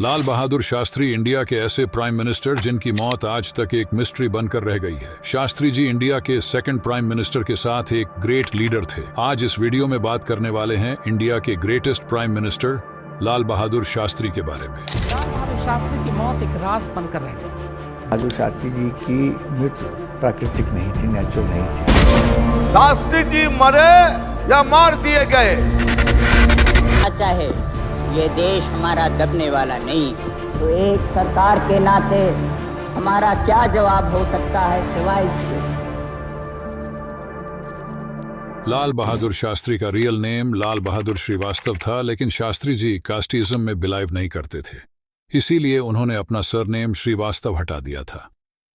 Lal Bahadur Shastri India के ऐसे prime minister जिनकी मौत आज तक एक मिस्ट्री बनकर रह गई है। शास्त्री जी इंडिया के सेकंड प्राइम मिनिस्टर के साथ एक ग्रेट लीडर थे। आज इस वीडियो में बात करने वाले हैं इंडिया के greatest prime minister Lal Bahadur Shastri के बारे में। लाल बहादुर शास्त्री की मौत एक राज बनकर रह गई थी। बहादुर शास्त्री जी की मृत्यु प्राकृतिक नहीं थी, नेचुरल नहीं थी। शास्त्री जी मरे या मार दिए गए, चाहे ये देश हमारा दबने वाला नहीं, तो एक सरकार के नाते हमारा क्या जवाब हो सकता है सिवाय इसके। लाल बहादुर शास्त्री का रियल नेम लाल बहादुर श्रीवास्तव था, लेकिन शास्त्री जी कास्टिज्म में बिलीव नहीं करते थे, इसीलिए उन्होंने अपना सरनेम श्रीवास्तव हटा दिया था।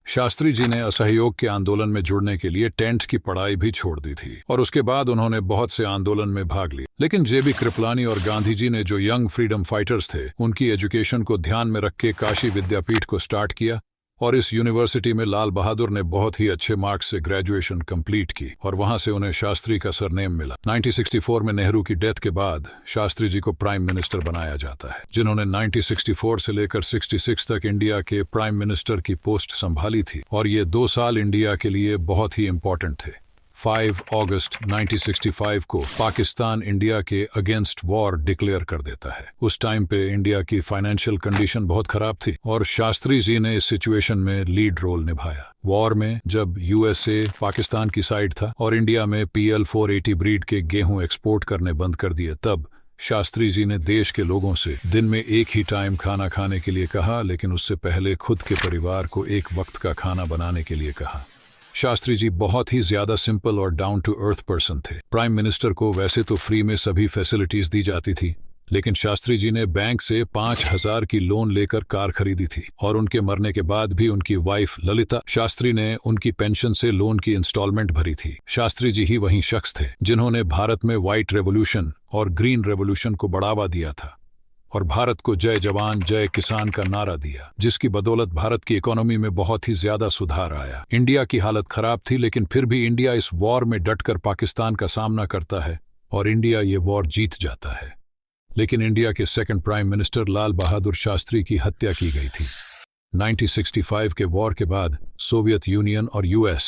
शास्त्री जी ने असहयोग के आंदोलन में जुड़ने के लिए टेंट की पढ़ाई भी छोड़ दी थी और उसके बाद उन्होंने बहुत से आंदोलन में भाग लिया। लेकिन जेबी कृपलानी और गांधी जी ने जो यंग फ्रीडम फाइटर्स थे, उनकी एजुकेशन को ध्यान में रख के काशी विद्यापीठ को स्टार्ट किया और इस यूनिवर्सिटी में लाल बहादुर ने बहुत ही अच्छे मार्क्स से ग्रेजुएशन कंप्लीट की और वहां से उन्हें शास्त्री का सरनेम मिला। 1964 में नेहरू की डेथ के बाद शास्त्री जी को प्राइम मिनिस्टर बनाया जाता है, जिन्होंने 1964 से लेकर 66 तक इंडिया के प्राइम मिनिस्टर की पोस्ट संभाली थी और ये 2 साल इंडिया के लिए बहुत ही इंपॉर्टेंट थे। 5 अगस्त 1965 को पाकिस्तान इंडिया के अगेंस्ट वॉर डिक्लेयर कर देता है। उस टाइम पे इंडिया की फाइनेंशियल कंडीशन बहुत खराब थी और शास्त्री जी ने इस सिचुएशन में लीड रोल निभाया। वॉर में जब यूएसए पाकिस्तान की साइड था और इंडिया में PL 480 ब्रीड के गेहूं एक्सपोर्ट करने बंद कर दिए, तब शास्त्री जी ने देश के लोगों से दिन में एक ही टाइम खाना खाने के लिए कहा, लेकिन उससे पहले खुद के परिवार को एक वक्त का खाना बनाने के लिए कहा। शास्त्री जी बहुत ही ज्यादा सिंपल और डाउन टू अर्थ पर्सन थे। प्राइम मिनिस्टर को वैसे तो फ्री में सभी फैसिलिटीज दी जाती थी, लेकिन शास्त्री जी ने बैंक से 5000 की लोन लेकर कार खरीदी थी और उनके मरने के बाद भी उनकी वाइफ ललिता शास्त्री ने उनकी पेंशन से लोन की इंस्टॉलमेंट भरी थी। शास्त्री जी ही वही शख्स थे जिन्होंने भारत में व्हाइट रेवोल्यूशन और ग्रीन रेवोल्यूशन को बढ़ावा दिया था और भारत को जय जवान जय किसान का नारा दिया, जिसकी बदौलत भारत की इकोनॉमी में बहुत ही ज्यादा सुधार आया। इंडिया की हालत खराब थी, लेकिन फिर भी इंडिया इस वॉर में डटकर पाकिस्तान का सामना करता है और इंडिया ये वॉर जीत जाता है। लेकिन इंडिया के second prime minister Lal Bahadur Shastri की हत्या की गई थी। 1965 के वॉर के बाद सोवियत यूनियन और US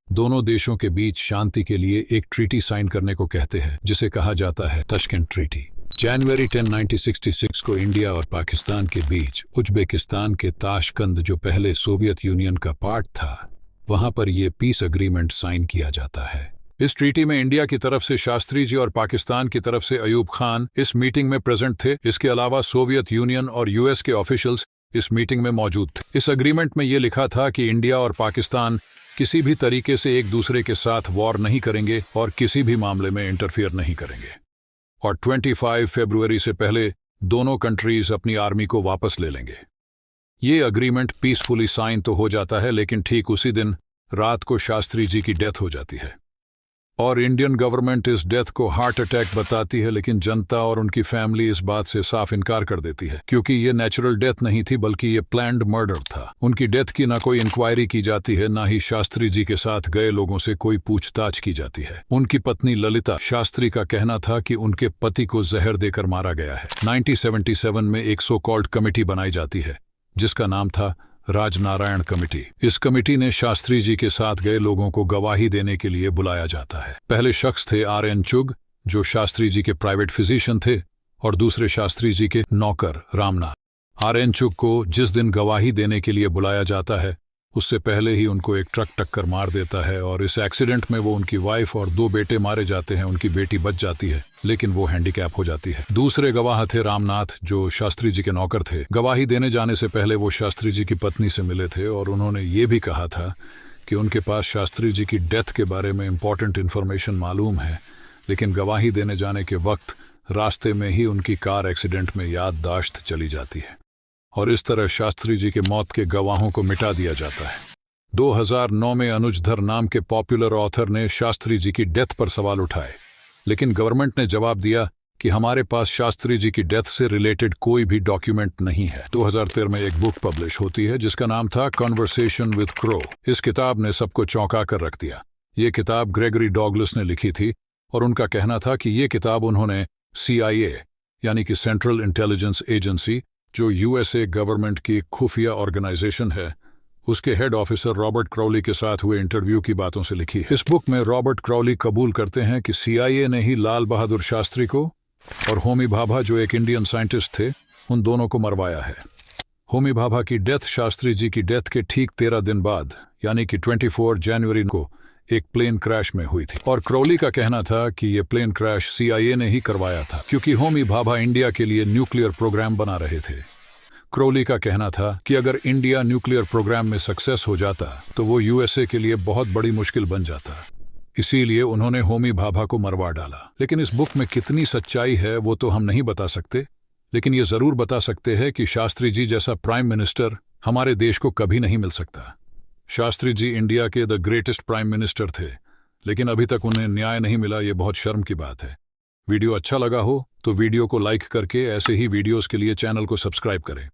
दोनों देशों के बीच शांति के लिए एक ट्रीटी साइन करने को कहते हैं, जिसे कहा जाता है ताशकंद ट्रीटी। जनवरी 10, 1966 को इंडिया और पाकिस्तान के बीच उज्बेकिस्तान के ताशकंद, जो पहले सोवियत यूनियन का पार्ट था, वहां पर यह पीस एग्रीमेंट साइन किया जाता है। इस ट्रीटी में इंडिया की तरफ से शास्त्री जी और पाकिस्तान की तरफ से अयूब खान इस मीटिंग में प्रेजेंट थे। इसके अलावा सोवियत यूनियन और US के ऑफिशियल्स इस मीटिंग में मौजूद थे। इस एग्रीमेंट में यह लिखा था कि इंडिया और पाकिस्तान किसी भी तरीके से एक दूसरे के साथ वॉर नहीं करेंगे और किसी भी मामले में इंटरफियर नहीं करेंगे और 25 फरवरी से पहले दोनों कंट्रीज अपनी आर्मी को वापस ले लेंगे। ये अग्रीमेंट पीसफुली साइन तो हो जाता है, लेकिन ठीक उसी दिन रात को शास्त्री जी की डेथ हो जाती है और इंडियन गवर्नमेंट इस डेथ को हार्ट अटैक बताती है, लेकिन जनता और उनकी फैमिली इस बात से साफ इनकार कर देती है, क्योंकि ये नेचुरल डेथ नहीं थी बल्कि ये प्लान्ड मर्डर था। उनकी डेथ की ना कोई इंक्वायरी की जाती है, ना ही शास्त्री जी के साथ गए लोगों से कोई पूछताछ की जाती है। उनकी पत्नी ललिता शास्त्री का कहना था कि उनके पति को जहर देकर मारा गया है। 1977 में एक सो कॉल्ड कमेटी बनाई जाती है, जिसका नाम था राजनारायण कमेटी। इस कमेटी ने शास्त्री जी के साथ गए लोगों को गवाही देने के लिए बुलाया जाता है। पहले शख्स थे RN चुग, जो शास्त्री जी के प्राइवेट फिजिशियन थे, और दूसरे शास्त्री जी के नौकर रामनाथ। RN चुग को जिस दिन गवाही देने के लिए बुलाया जाता है, उससे पहले ही उनको एक ट्रक टक्कर मार देता है और इस एक्सीडेंट में वो उनकी वाइफ और 2 बेटे मारे जाते हैं। उनकी बेटी बच जाती है, लेकिन वो हैंडीकैप हो जाती है। दूसरे गवाह थे रामनाथ, जो शास्त्री जी के नौकर थे। गवाही देने जाने से पहले वो शास्त्री जी की पत्नी से मिले थे और उन्होंने ये भी कहा था कि उनके पास शास्त्री जी की डेथ के बारे में इंपॉर्टेंट इन्फॉर्मेशन मालूम है, लेकिन गवाही देने जाने के वक्त रास्ते में ही उनकी कार एक्सीडेंट में याददाश्त चली जाती है और इस तरह शास्त्री जी के मौत के गवाहों को मिटा दिया जाता है। 2009 में अनुजधर नाम के पॉपुलर ऑथर ने शास्त्री जी की डेथ पर सवाल उठाए, लेकिन गवर्नमेंट ने जवाब दिया कि हमारे पास शास्त्री जी की डेथ से रिलेटेड कोई भी डॉक्यूमेंट नहीं है। 2013 में एक बुक पब्लिश होती है जिसका नाम था कॉन्वर्सेशन विद क्रो। इस किताब ने सबको चौंका कर रख दिया। ये किताब ग्रेगरी डॉगलस ने लिखी थी और उनका कहना था कि ये किताब उन्होंने CIA यानी कि सेंट्रल इंटेलिजेंस एजेंसी जो यूएसए गवर्नमेंट की खुफिया ऑर्गेनाइजेशन है, उसके हेड ऑफिसर रॉबर्ट क्राउली के साथ हुए इंटरव्यू की बातों से लिखी है। इस बुक में रॉबर्ट क्राउली कबूल करते हैं कि सीआईए ने ही लाल बहादुर शास्त्री को और होमी भाभा, जो एक इंडियन साइंटिस्ट थे, उन दोनों को मरवाया है। होमी भाभा की डेथ शास्त्री जी की डेथ के ठीक 13 दिन बाद, यानी कि 24 जनवरी को एक प्लेन क्रैश में हुई थी। और क्राउली का कहना था कि ये प्लेन क्रैश सीआईए ने ही करवाया था, क्योंकि होमी भाभा इंडिया के लिए न्यूक्लियर प्रोग्राम बना रहे थे। क्राउली का कहना था कि अगर इंडिया न्यूक्लियर प्रोग्राम में सक्सेस हो जाता तो वो यूएसए के लिए बहुत बड़ी मुश्किल बन जाता। इसीलिए उन्होंने होमी भाभा को मरवा डाला। लेकिन इस बुक में कितनी सच्चाई है वो तो हम नहीं बता सकते, लेकिन ये जरूर बता सकते हैं कि शास्त्री जी जैसा प्राइम मिनिस्टर हमारे देश को कभी नहीं मिल सकता। शास्त्री जी इंडिया के द ग्रेटेस्ट प्राइम मिनिस्टर थे, लेकिन अभी तक उन्हें न्याय नहीं मिला। ये बहुत शर्म की बात है। वीडियो अच्छा लगा हो तो वीडियो को लाइक करके ऐसे ही वीडियोस के लिए चैनल को सब्सक्राइब करें।